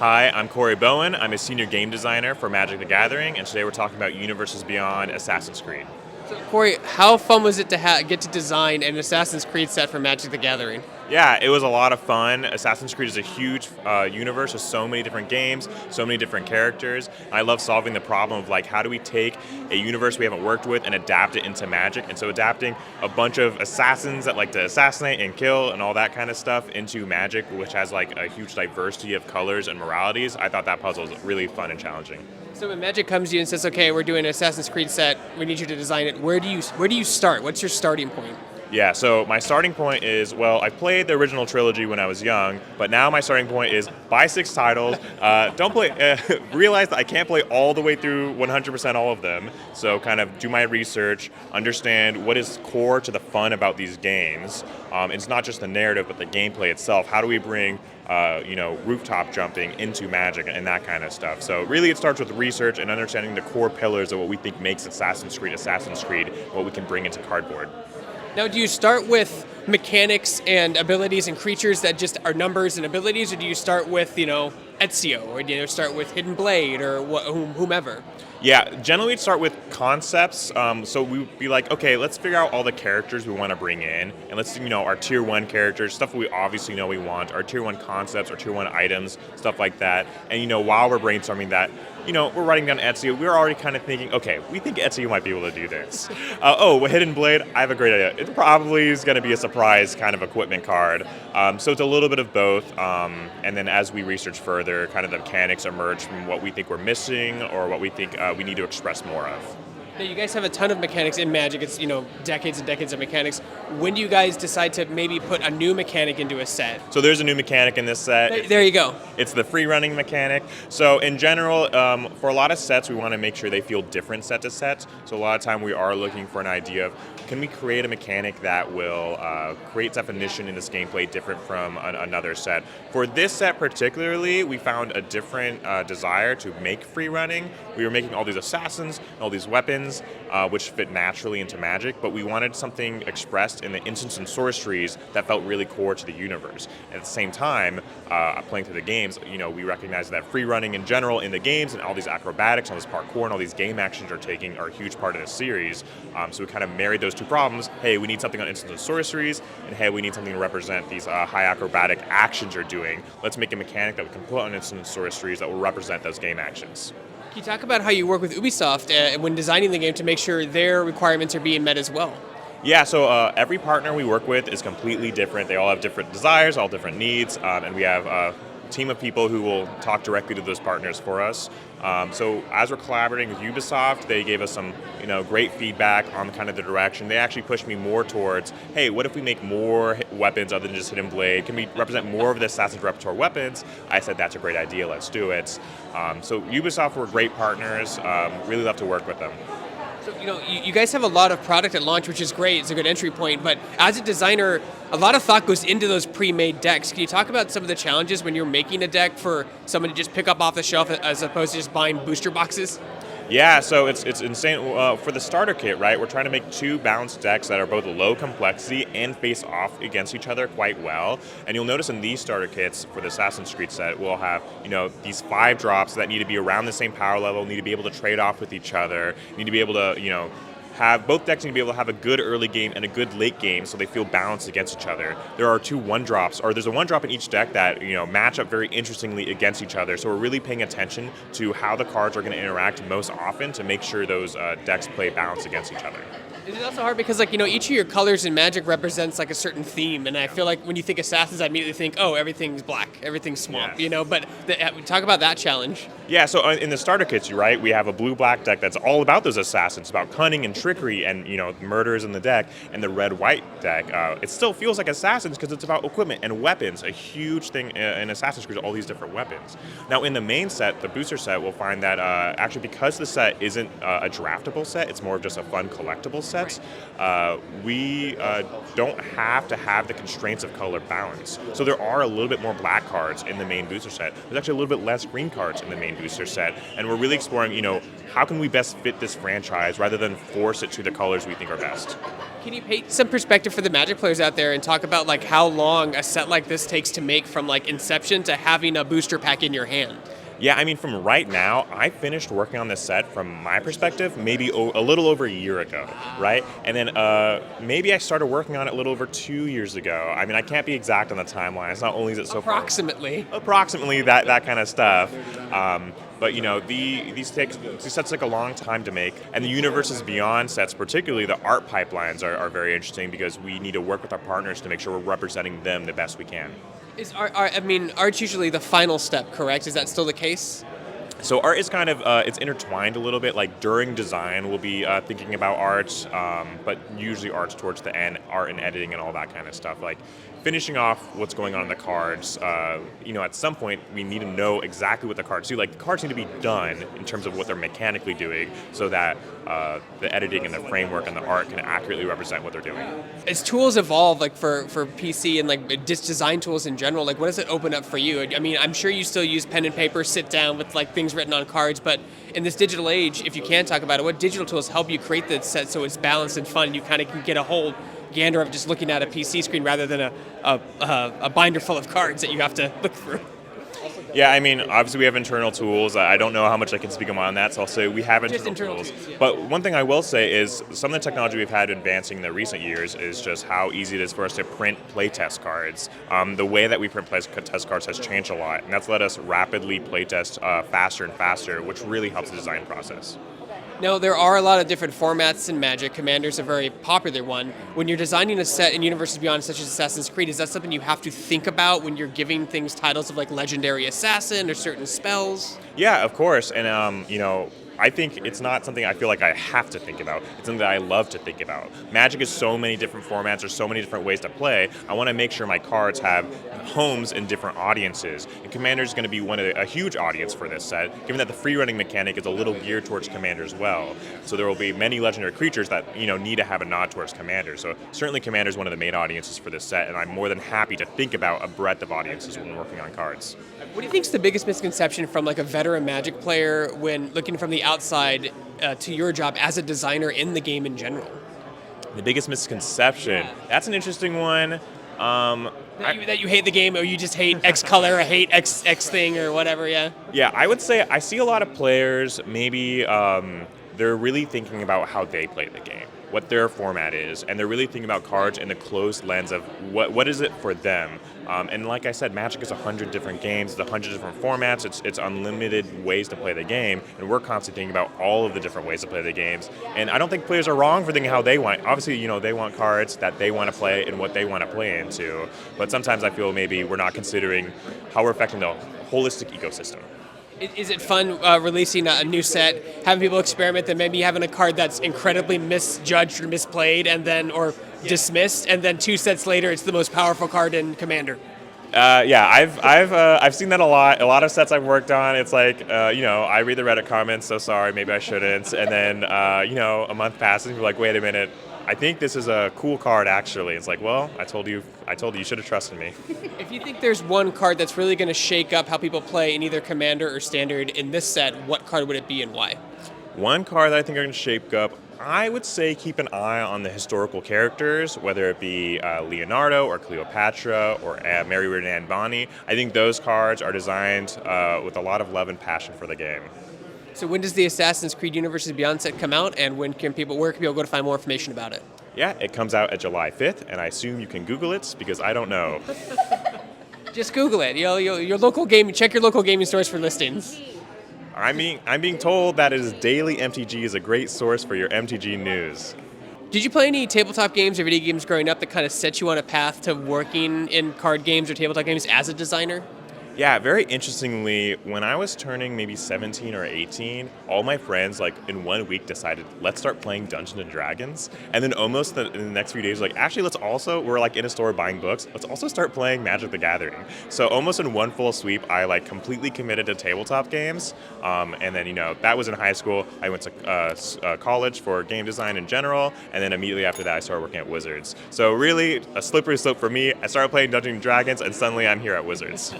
Hi, I'm Corey Bowen. I'm a senior game designer for Magic the Gathering, and today we're talking about Universes Beyond Assassin's Creed. So, Corey, how fun was it to get to design an Assassin's Creed set for Magic the Gathering? Yeah, it was a lot of fun. Assassin's Creed is a huge universe with so many different games, so many different characters. I love solving the problem of like how do we take a universe we haven't worked with and adapt it into Magic. And so adapting a bunch of assassins that like to assassinate and kill and all that kind of stuff into Magic, which has like a huge diversity of colors and moralities, I thought that puzzle was really fun and challenging. So when Magic comes to you and says, "Okay, we're doing an Assassin's Creed set. We need you to design it." Where do you start? What's your starting point? Yeah, so my starting point is, well, I played the original trilogy when I was young, but now my starting point is buy 6 titles, realize that I can't play all the way through 100% all of them, so kind of do my research, understand what is core to the fun about these games. It's not just the narrative, but the gameplay itself. How do we bring rooftop jumping into Magic and that kind of stuff? So really it starts with research and understanding the core pillars of what we think makes Assassin's Creed, what we can bring into cardboard. Now, do you start with mechanics and abilities and creatures that just are numbers and abilities, or do you start with, Ezio, or do you start with Hidden Blade, or whomever? Yeah, generally we'd start with concepts. So we'd be like, okay, let's figure out all the characters we want to bring in, and let's our tier 1 characters, stuff we obviously know we want, our tier 1 concepts, our tier 1 items, stuff like that. And while we're brainstorming that, we're writing down Ezio, we're already kind of thinking, okay, we think Ezio might be able to do this. Hidden Blade, I have a great idea. It probably is going to be a surprise kind of equipment card. So it's a little bit of both. And then as we research further, kind of the mechanics emerge from what we think we're missing or what we think we need to express more of. Now, you guys have a ton of mechanics in Magic. It's, decades and decades of mechanics. When do you guys decide to maybe put a new mechanic into a set? So there's a new mechanic in this set. There you go. It's the free running mechanic. So in general, for a lot of sets, we want to make sure they feel different set to set. So a lot of time we are looking for an idea of, can we create a mechanic that will create definition in this gameplay different from another set? For this set particularly, we found a different desire to make free running. We were making all these assassins and all these weapons, which fit naturally into Magic, but we wanted something expressed in the instants and sorceries that felt really core to the universe. At the same time, playing through the games, we recognize that free running in general in the games and all these acrobatics, all this parkour, and all these game actions are a huge part of the series. So we kind of married those two problems. Hey, we need something on instants and sorceries, and hey, we need something to represent these high acrobatic actions you're doing. Let's make a mechanic that we can put on instants and sorceries that will represent those game actions. Can you talk about how you work with Ubisoft when designing the game to make sure their requirements are being met as well? Yeah, so every partner we work with is completely different. They all have different desires, all different needs, and we have a team of people who will talk directly to those partners for us. So as we're collaborating with Ubisoft, they gave us some great feedback on kind of the direction. They actually pushed me more towards, hey, what if we make more weapons other than just Hidden Blade? Can we represent more of the Assassin's repertoire weapons? I said, that's a great idea, let's do it. So Ubisoft were great partners, really love to work with them. So, you guys have a lot of product at launch, which is great. It's a good entry point. But as a designer, a lot of thought goes into those pre-made decks. Can you talk about some of the challenges when you're making a deck for someone to just pick up off the shelf as opposed to just buying booster boxes? Yeah, so it's insane. For the starter kit, right, we're trying to make 2 balanced decks that are both low complexity and face off against each other quite well. And you'll notice in these starter kits for the Assassin's Creed set, we'll have, these 5 drops that need to be around the same power level, need to be able to trade off with each other, need to be able to, have both decks need to be able to have a good early game and a good late game so they feel balanced against each other. There are 2 1-drops, or there's a 1-drop in each deck that match up very interestingly against each other. So we're really paying attention to how the cards are going to interact most often to make sure those decks play balanced against each other. Is it also hard because, each of your colors in Magic represents, a certain theme, and I feel like when you think Assassins, I immediately think, oh, everything's black, everything's swamp, yes. But talk about that challenge. Yeah, so in the starter kits, right, we have a blue-black deck that's all about those Assassins, about cunning and trickery and, murders in the deck, and the red-white deck, it still feels like Assassins because it's about equipment and weapons, a huge thing in Assassin's Creed, all these different weapons. Now, in the main set, the booster set, we'll find that actually because the set isn't a draftable set, it's more of just a fun collectible set. sets, we don't have to have the constraints of color balance. So there are a little bit more black cards in the main booster set. There's actually a little bit less green cards in the main booster set, and we're really exploring, how can we best fit this franchise rather than force it to the colors we think are best. Can you paint some perspective for the Magic players out there and talk about like how long a set like this takes to make from like inception to having a booster pack in your hand? Yeah, I mean, from right now, I finished working on this set, from my perspective, maybe a little over a year ago, right? And then maybe I started working on it a little over 2 years ago. I mean, I can't be exact on the timeline. It's not only is it so approximately that kind of stuff. But these sets take a long time to make, and the Universes Beyond sets, particularly the art pipelines, are very interesting because we need to work with our partners to make sure we're representing them the best we can. Art's usually the final step, correct? Is that still the case? So art is kind of, it's intertwined a little bit. Like during design, we'll be thinking about art, but usually art's towards the end, art and editing and all that kind of stuff. Like finishing off what's going on in the cards, at some point we need to know exactly what the cards do. Like the cards need to be done in terms of what they're mechanically doing so that the editing and the framework and the art can accurately represent what they're doing. As tools evolve, like for PC and like just design tools in general, like what does it open up for you? I mean, I'm sure you still use pen and paper, sit down with like things written on cards, but in this digital age, if you can talk about it, what digital tools help you create the set so it's balanced and fun and you kind of can get a whole gander of just looking at a PC screen rather than a binder full of cards that you have to look through? Yeah, I mean, obviously we have internal tools. I don't know how much I can speak on that, so I'll say we have internal tools. Yeah. But one thing I will say is some of the technology we've had advancing in the recent years is just how easy it is for us to print playtest cards. The way that we print playtest cards has changed a lot, and that's let us rapidly playtest faster and faster, which really helps the design process. Now, there are a lot of different formats in Magic. Commander's a very popular one. When you're designing a set in Universes Beyond, such as Assassin's Creed, is that something you have to think about when you're giving things titles of like Legendary Assassin or certain spells? Yeah, of course. And, I think it's not something I feel like I have to think about. It's something that I love to think about. Magic is so many different formats. There's so many different ways to play. I want to make sure my cards have homes in different audiences. And Commander is going to be a huge audience for this set, given that the free running mechanic is a little geared towards Commander as well. So there will be many legendary creatures that need to have a nod towards Commander. So certainly Commander is one of the main audiences for this set, and I'm more than happy to think about a breadth of audiences when working on cards. What do you think is the biggest misconception from like a veteran Magic player when looking from the outside to your job as a designer in the game in general? The biggest misconception? That's an interesting one. That you hate the game, or you just hate X color, or hate X thing, or whatever, yeah? Yeah, I would say I see a lot of players, maybe they're really thinking about how they play the game, what their format is, and they're really thinking about cards in the closed lens of what is it for them. And like I said, Magic is 100 different games, it's 100 different formats, it's unlimited ways to play the game, and we're constantly thinking about all of the different ways to play the games. And I don't think players are wrong for thinking how they want. Obviously, they want cards that they want to play and what they want to play into. But sometimes I feel maybe we're not considering how we're affecting the holistic ecosystem. Is it fun releasing a new set, having people experiment, then maybe having a card that's incredibly misjudged or misplayed, and then dismissed, and then 2 sets later, it's the most powerful card in Commander? Yeah, I've seen that a lot. A lot of sets I've worked on, it's like I read the Reddit comments, so sorry, maybe I shouldn't, and then a month passes, and you're like, wait a minute, I think this is a cool card actually. It's like, well, I told you you should have trusted me. If you think there's one card that's really going to shake up how people play in either Commander or Standard in this set, what card would it be and why? One card that I think are going to shake up, I would say keep an eye on the historical characters, whether it be Leonardo or Cleopatra or Mary Reardon Anne Bonny. I think those cards are designed with a lot of love and passion for the game. So when does the Assassin's Creed Universes Beyond set come out, and where can people go to find more information about it? Yeah, it comes out at July 5th, and I assume you can Google it because I don't know. Just Google it. Your local game. Check your local gaming stores for listings. I'm being told that Daily MTG is a great source for your MTG news. Did you play any tabletop games or video games growing up that kind of set you on a path to working in card games or tabletop games as a designer? Yeah, very interestingly, when I was turning maybe 17 or 18, all my friends, like in 1 week, decided, let's start playing Dungeons and Dragons. And then almost in the next few days, like, actually, we're like in a store buying books, let's also start playing Magic the Gathering. So almost in one full sweep, I like completely committed to tabletop games. And then, that was in high school. I went to college for game design in general. And then immediately after that, I started working at Wizards. So really, a slippery slope for me. I started playing Dungeons and Dragons, and suddenly I'm here at Wizards.